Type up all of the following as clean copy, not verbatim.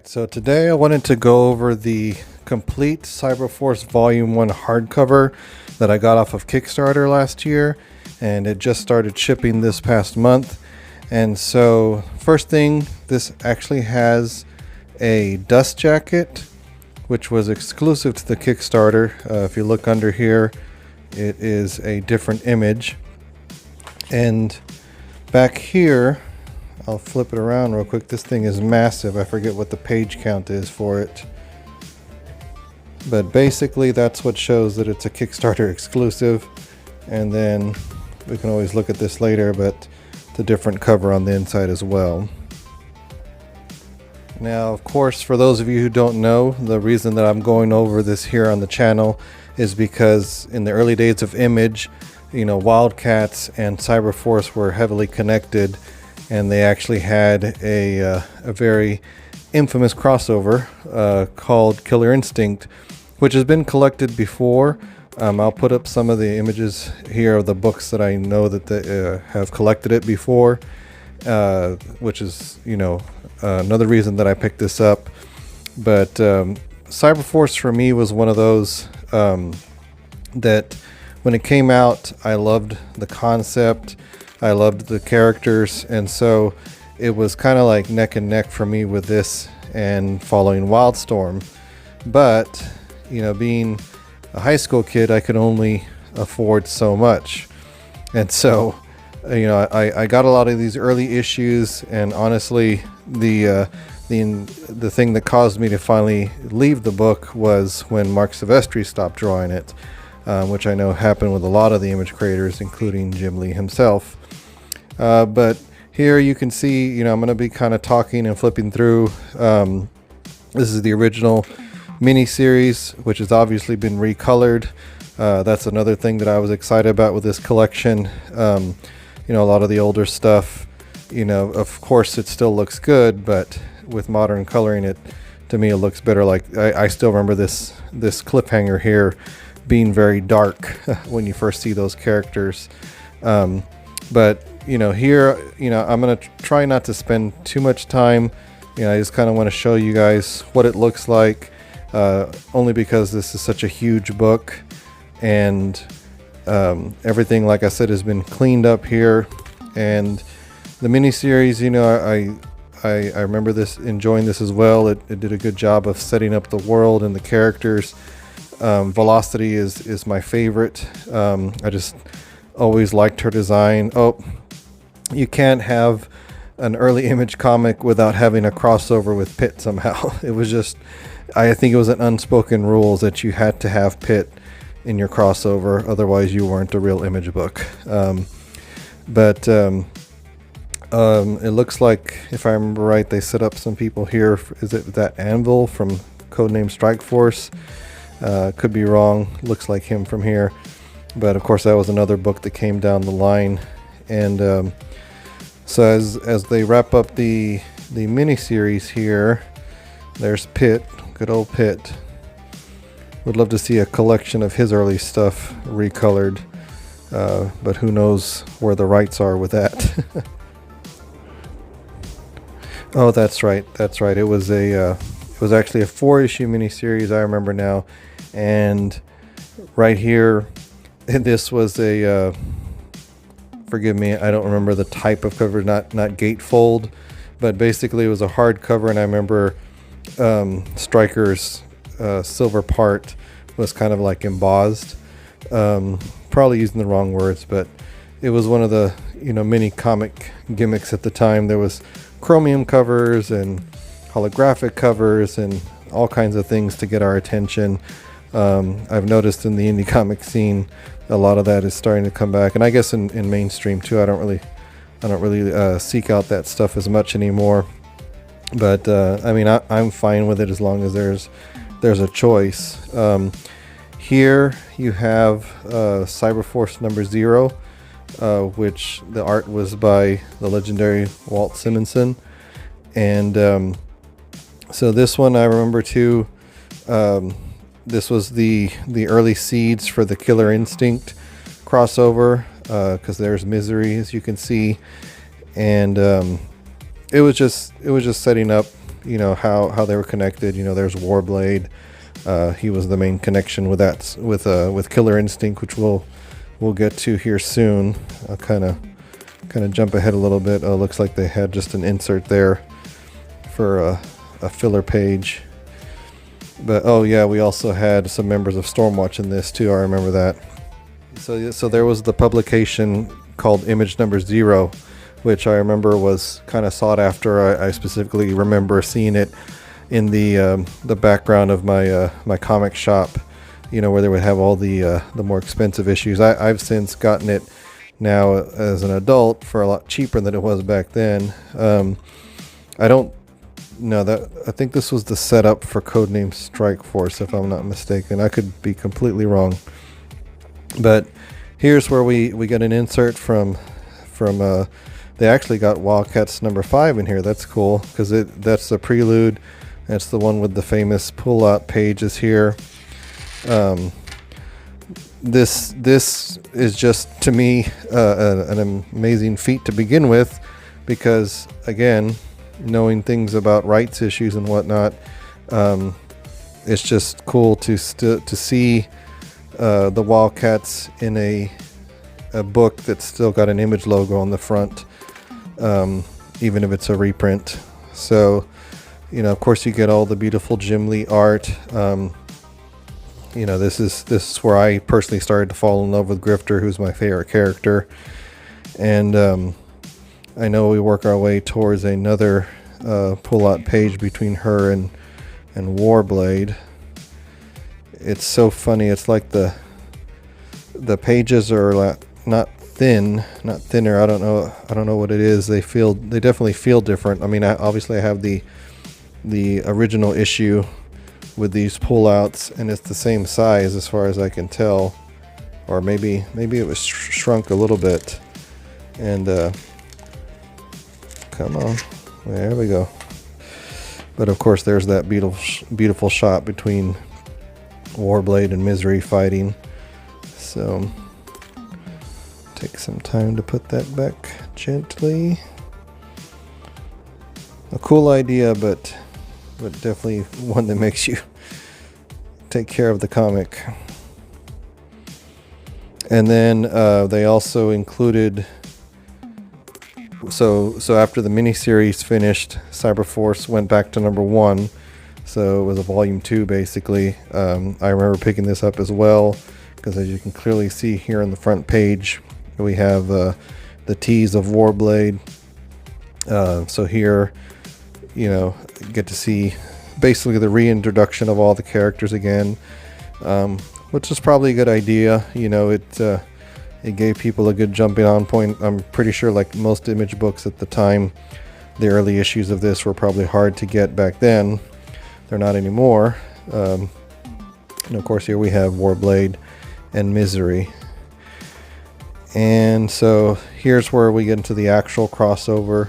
Alright, so today I wanted to go over the complete Cyberforce Volume 1 hardcover that I got off of Kickstarter last year, and it just started shipping this past month. And so, first thing, this actually has a dust jacket, which was exclusive to the Kickstarter. If you look under here, it is a different image. And back here, I'll flip it around real quick. This thing is massive. I forget what the page count is for it. But basically that's what shows that it's a Kickstarter exclusive. And then we can always look at this later, but it's a different cover on the inside as well. Now, of course, for those of you who don't know, the reason that I'm going over this here on the channel is because in the early days of Image, you know, Wildcats and Cyberforce were heavily connected. And they actually had a very infamous crossover called Killer Instinct, which has been collected before. I'll put up some of the images here of the books that I know that they have collected it before, which is, you know, another reason that I picked this up. But Cyberforce for me was one of those that when it came out, I loved the concept. I loved the characters, and so it was kind of like neck and neck for me with this and following Wildstorm. But, you know, being a high school kid, I could only afford so much. And so, you know, I got a lot of these early issues, and honestly, the thing that caused me to finally leave the book was when Marc Silvestri stopped drawing it, which I know happened with a lot of the Image creators, including Jim Lee himself. But here you can see, you know, I'm going to be kind of talking and flipping through. This is the original mini-series, which has obviously been recolored. That's another thing that I was excited about with this collection. You know, a lot of the older stuff, you know, of course it still looks good, but with modern coloring, it, to me, it looks better. Like, I still remember this cliffhanger here being very dark when you first see those characters. But you know, here, you know, I'm going to try not to spend too much time. You know, I just kind of want to show you guys what it looks like, only because this is such a huge book, and everything, like I said, has been cleaned up here. And the miniseries, you know, I remember enjoying this as well. It did a good job of setting up the world and the characters. Velocity is my favorite. I just always liked her design. Oh, you can't have an early Image comic without having a crossover with Pitt somehow. It was just, I think it was an unspoken rule that you had to have Pitt in your crossover, otherwise you weren't a real Image book. But it looks like, if I remember right, they set up some people here. Is it that Anvil from Codename Strike Force? Could be wrong. Looks like him from here. But of course that was another book that came down the line. And so as they wrap up the mini-series here, there's Pitt, good old Pitt. Would love to see a collection of his early stuff recolored, but who knows where the rights are with that. Oh, that's right. It was actually a 4-issue mini-series, I remember now. And right here, this was a forgive me, I don't remember the type of cover, not gatefold, but basically it was a hardcover. And I remember Stryker's silver part was kind of like embossed. Probably using the wrong words, but it was one of the, you know, mini comic gimmicks at the time. There was chromium covers and holographic covers and all kinds of things to get our attention. I've noticed in the indie comic scene, a lot of that is starting to come back, and I guess in mainstream too. I don't really seek out that stuff as much anymore. But I mean, I'm fine with it as long as there's a choice. Here you have Cyberforce number 0, which the art was by the legendary Walt Simonson, and so this one I remember too. This was the early seeds for the Killer Instinct crossover, because there's Misery, as you can see, and it was just setting up you know, how they were connected. You know, there's Warblade. He was the main connection with that, with Killer Instinct, which we'll get to here soon. I'll kind of jump ahead a little bit. Oh, looks like they had just an insert there for a filler page. But oh yeah, we also had some members of Stormwatch in this too. I remember that. So there was the publication called Image Number 0, which I remember was kind of sought after. I specifically remember seeing it in the background of my comic shop, you know, where they would have all the more expensive issues. I've since gotten it now as an adult for a lot cheaper than it was back then. I don't know that. I think this was the setup for Codename Strike Force, if I'm not mistaken. I could be completely wrong. But here's where we get an insert from they actually got Wildcats number 5 in here. That's cool, because that's the prelude. That's the one with the famous pull-out pages here. This is just, to me, an amazing feat to begin with, because again, knowing things about rights issues and whatnot, it's just cool to see the Wildcats in a book that's still got an Image logo on the front, even if it's a reprint. So, you know, of course, you get all the beautiful Jim Lee art. You know, this is where I personally started to fall in love with Grifter, who's my favorite character. And I know we work our way towards another pull-out page between her and Warblade. It's so funny. It's like the pages are not thinner. I don't know what it is. They definitely feel different. I mean, obviously I have the original issue with these pullouts, and it's the same size as far as I can tell, or maybe it was shrunk a little bit. And come on, there we go. But of course, there's that beautiful shot between Warblade and Misery fighting. So take some time to put that back gently. A cool idea, but definitely one that makes you take care of the comic. And then they also included, so after the miniseries finished, Cyberforce went back to number 1. So it was a volume 2 basically. I remember picking this up as well, because as you can clearly see here on the front page, we have the tease of Warblade. So here, you know, get to see basically the reintroduction of all the characters again, which is probably a good idea. You know, it gave people a good jumping on point. I'm pretty sure, like most Image books at the time, the early issues of this were probably hard to get back then. They're not anymore. And of course, here we have Warblade and Misery. And so here's where we get into the actual crossover,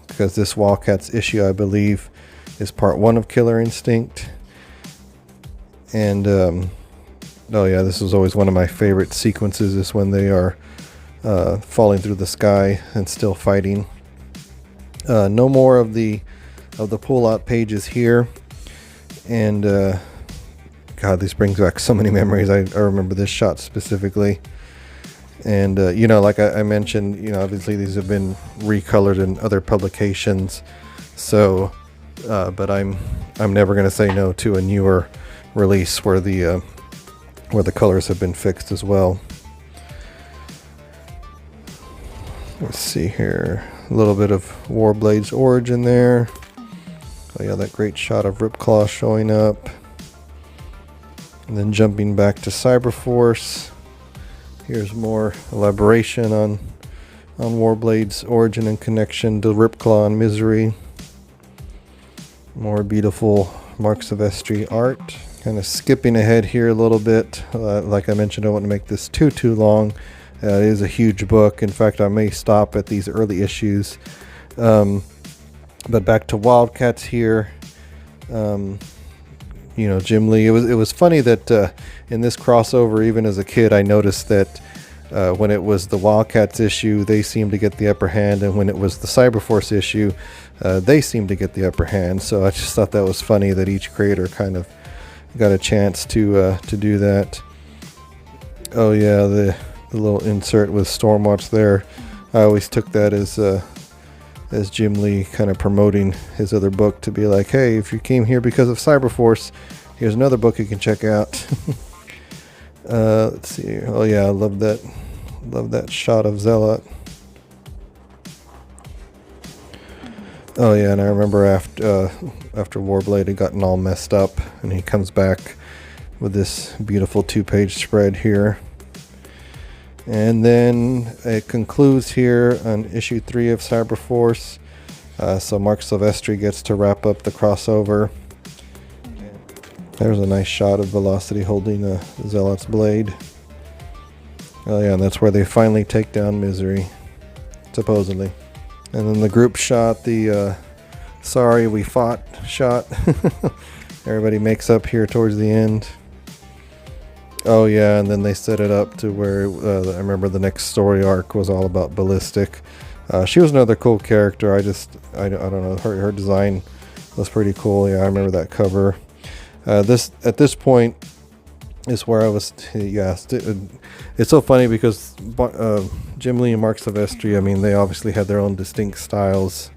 because this Wildcats issue, I believe, is part 1 of Killer Instinct. And oh yeah, this was always one of my favorite sequences, is when they are falling through the sky and still fighting. No more of the pull-out pages here. And God, this brings back so many memories. I remember this shot specifically. And you know, like I mentioned, you know, obviously these have been recolored in other publications. So, but I'm never going to say no to a newer release where the colors have been fixed as well. Let's see here, a little bit of Warblade's origin there. Oh yeah, that great shot of Ripclaw showing up. And then jumping back to Cyberforce. Here's more elaboration on Warblade's origin and connection to Ripclaw and Misery. More beautiful Marc Silvestri art. Kind of skipping ahead here a little bit. Like I mentioned, I don't want to make this too long. It is a huge book. In fact, I may stop at these early issues. But back to Wildcats here. You know, Jim Lee. It was funny that in this crossover, even as a kid, I noticed that When it was the Wildcats issue, they seemed to get the upper hand, and when it was the Cyberforce issue, they seemed to get the upper hand. So I just thought that was funny that each creator kind of got a chance to do that. Oh yeah, the little insert with Stormwatch there. I always took that as Jim Lee kind of promoting his other book, to be like, hey, if you came here because of Cyberforce, here's another book you can check out. Let's see. Oh yeah, I love that shot of Zealot. Oh yeah, and I remember after Warblade had gotten all messed up, and he comes back with this beautiful 2-page spread here. And then it concludes here on issue 3 of Cyberforce. So Marc Silvestri gets to wrap up the crossover. There's a nice shot of Velocity holding a Zealot's blade. Oh yeah, and that's where they finally take down Misery, supposedly. And then the group shot, the sorry we fought shot. Everybody makes up here towards the end. Oh yeah, and then they set it up to where I remember the next story arc was all about Ballistic. She was another cool character. I don't know, her design was pretty cool. Yeah, I remember that cover. At this point is where I was. Yeah, it's so funny because Jim Lee and Marc Silvestri, I mean, they obviously had their own distinct styles.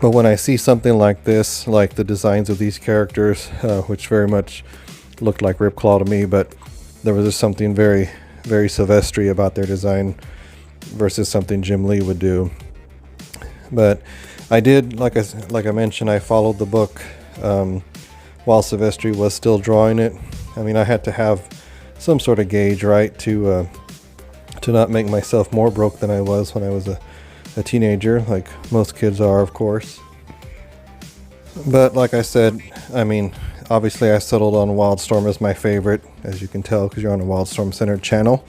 But when I see something like this, like the designs of these characters, which very much looked like Ripclaw to me, but there was just something very, very Silvestri about their design versus something Jim Lee would do. But I did, like I mentioned, I followed the book while Silvestri was still drawing it. I mean, I had to have some sort of gauge, right, to not make myself more broke than I was when I was a teenager, like most kids are, of course. But like I said, I mean, obviously I settled on Wildstorm as my favorite, as you can tell because you're on a Wildstorm centered channel.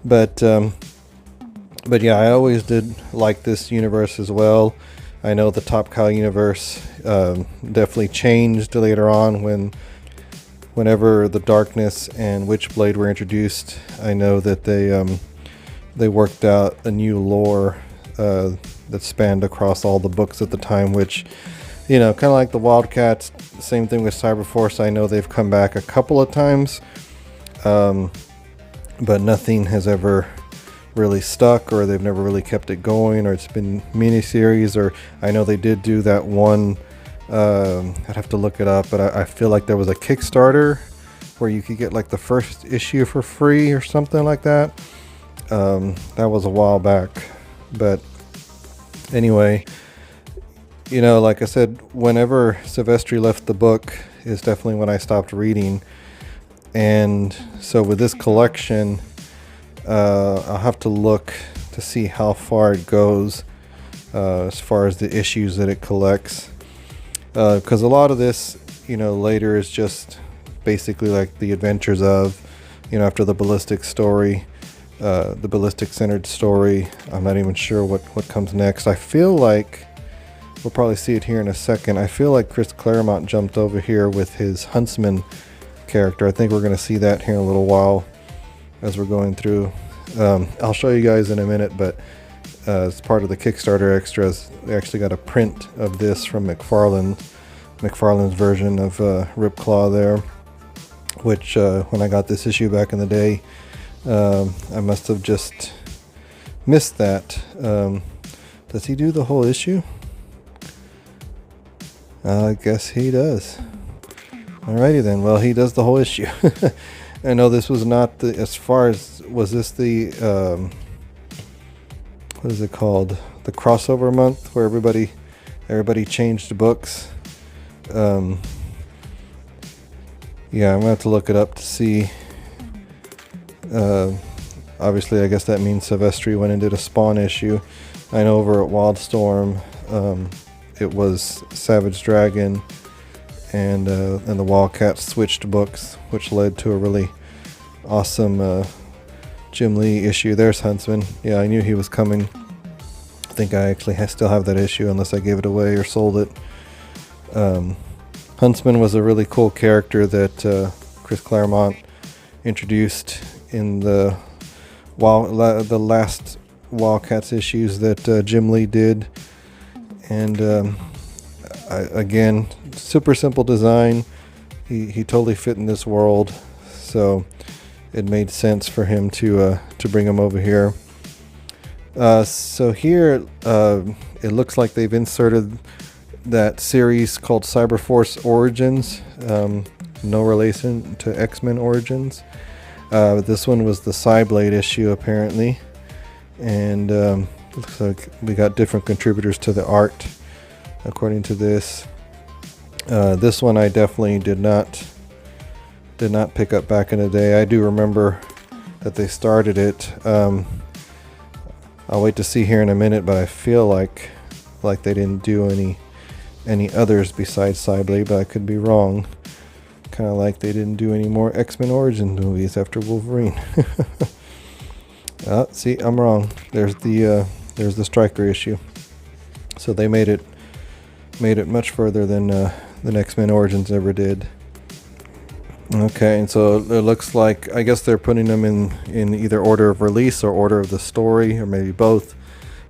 But yeah, I always did like this universe as well. I know the Top Cow universe definitely changed later on whenever the Darkness and Witchblade were introduced. I know that they worked out a new lore that spanned across all the books at the time, which, you know, kind of like the Wildcats, same thing with Cyberforce. I know they've come back a couple of times, but nothing has ever really stuck, or they've never really kept it going, or it's been miniseries. Or I know they did do that one, I'd have to look it up, but I feel like there was a Kickstarter where you could get like the first issue for free or something like that. That was a while back. But anyway, you know, like I said, whenever Silvestri left the book is definitely when I stopped reading. And so with this collection, I'll have to look to see how far it goes as far as the issues that it collects. Because a lot of this, you know, later is just basically like the adventures of, you know, after the Ballistic story, the Ballistic centered story. I'm not even sure what comes next. I feel like we'll probably see it here in a second. I feel like Chris Claremont jumped over here with his Huntsman character. I think we're going to see that here in a little while as we're going through. I'll show you guys in a minute, but as part of the Kickstarter extras, they actually got a print of this from McFarlane's version of Ripclaw there, which when I got this issue back in the day, I must have just missed that. Does he do the whole issue? I guess he does. Alrighty then. Well, he does the whole issue. I know this was not the, as far as, was this the, what is it called? The crossover month where everybody changed books. Yeah, I'm gonna have to look it up to see. Obviously, I guess that means Silvestri went and did a Spawn issue. I know over at Wildstorm, it was Savage Dragon and the Wildcats switched books, which led to a really awesome Jim Lee issue. There's Huntsman. Yeah, I knew he was coming. I think I actually still have that issue unless I gave it away or sold it. Huntsman was a really cool character that Chris Claremont introduced in the the last Wildcats issues that Jim Lee did. And again, super simple design. He totally fit in this world, so it made sense for him to bring him over here. So here it looks like they've inserted that series called Cyberforce Origins, no relation to X-Men Origins. This one was the Cyblade issue apparently, and looks like we got different contributors to the art according to this. This one I definitely did not pick up back in the day. I do remember that they started it. I'll wait to see here in a minute, but I feel like they didn't do any others besides Cyblade, but I could be wrong. Kind of like they didn't do any more X-Men Origins movies after Wolverine. See, I'm wrong. There's the Stryker issue. So they made it much further than X-Men Origins ever did. Okay, and so it looks like, I guess they're putting them in either order of release or order of the story, or maybe both.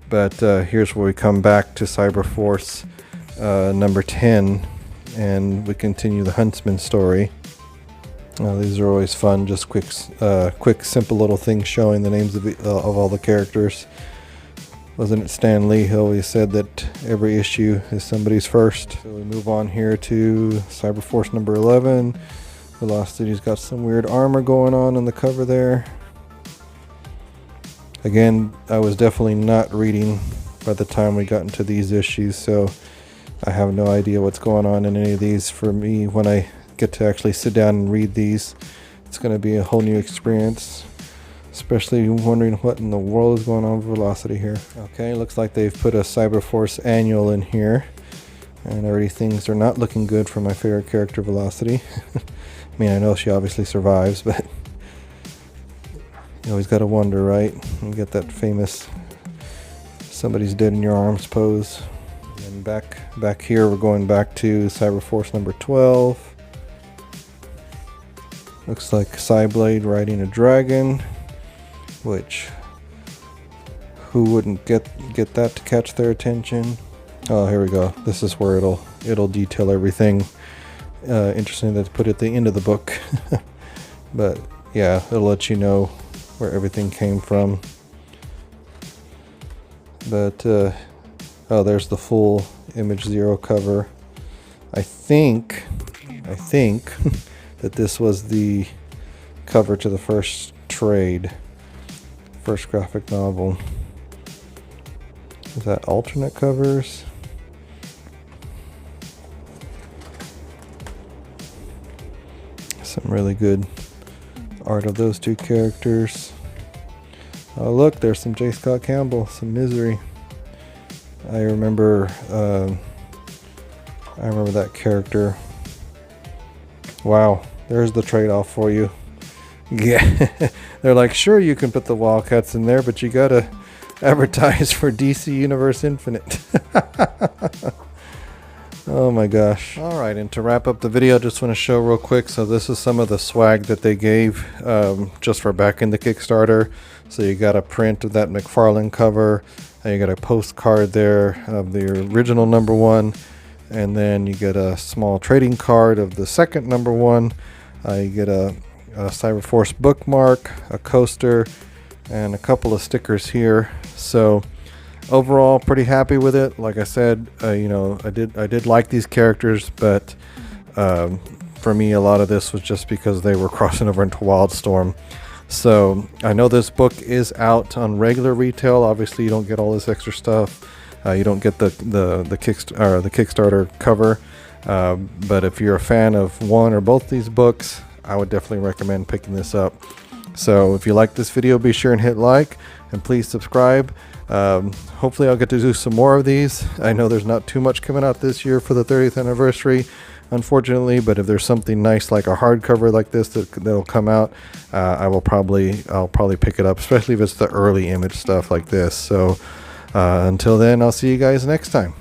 But here's where we come back to Cyberforce number 10, and we continue the Huntsman story. These are always fun, just quick, simple little things showing the names of all the characters. Wasn't it Stan Lee who always said that every issue is somebody's first? So we move on here to Cyberforce number 11. Velocity's got some weird armor going on the cover there. Again, I was definitely not reading by the time we got into these issues, so I have no idea what's going on in any of these. For me, when I get to actually sit down and read these, it's going to be a whole new experience, especially wondering what in the world is going on with Velocity here. Okay, looks like they've put a Cyberforce annual in here, and already things are not looking good for my favorite character, Velocity. I mean, I know she obviously survives, but you always got to wonder, right? You get that famous somebody's dead in your arms pose. And back here, we're going back to Cyberforce number 12. Looks like Cyblade riding a dragon, which who wouldn't get that to catch their attention? Oh, here we go. This is where it'll detail everything. Interesting that they put it at the end of the book. But yeah, it'll let you know where everything came from. But oh, there's the full Image Zero cover. I think that this was the cover to the first trade, first graphic novel. Is that alternate covers? Some really good art of those two characters. Oh look, there's some J. Scott Campbell, some Misery. I remember that character. Wow, there's the trade-off for you. Yeah, they're like, sure, you can put the Wildcats in there, but you gotta advertise for DC Universe Infinite. Oh my gosh. Alright, and to wrap up the video, I just want to show real quick. So this is some of the swag that they gave just for back in the Kickstarter. So you got a print of that McFarlane cover, and you got a postcard there of the original number 1, and then you get a small trading card of the second number 1. You get a Cyberforce bookmark, a coaster, and a couple of stickers here. So overall, pretty happy with it. Like I said, you know, I did like these characters, but for me, a lot of this was just because they were crossing over into Wildstorm. So I know this book is out on regular retail. Obviously, you don't get all this extra stuff. You don't get the Kickstarter cover. But if you're a fan of one or both these books, I would definitely recommend picking this up. So if you like this video, be sure and hit like, and please subscribe. Hopefully I'll get to do some more of these. I know there's not too much coming out this year for the 30th anniversary, unfortunately, but if there's something nice like a hardcover like this that'll come out, I'll probably pick it up, especially if it's the early Image stuff like this. So until then, I'll see you guys next time.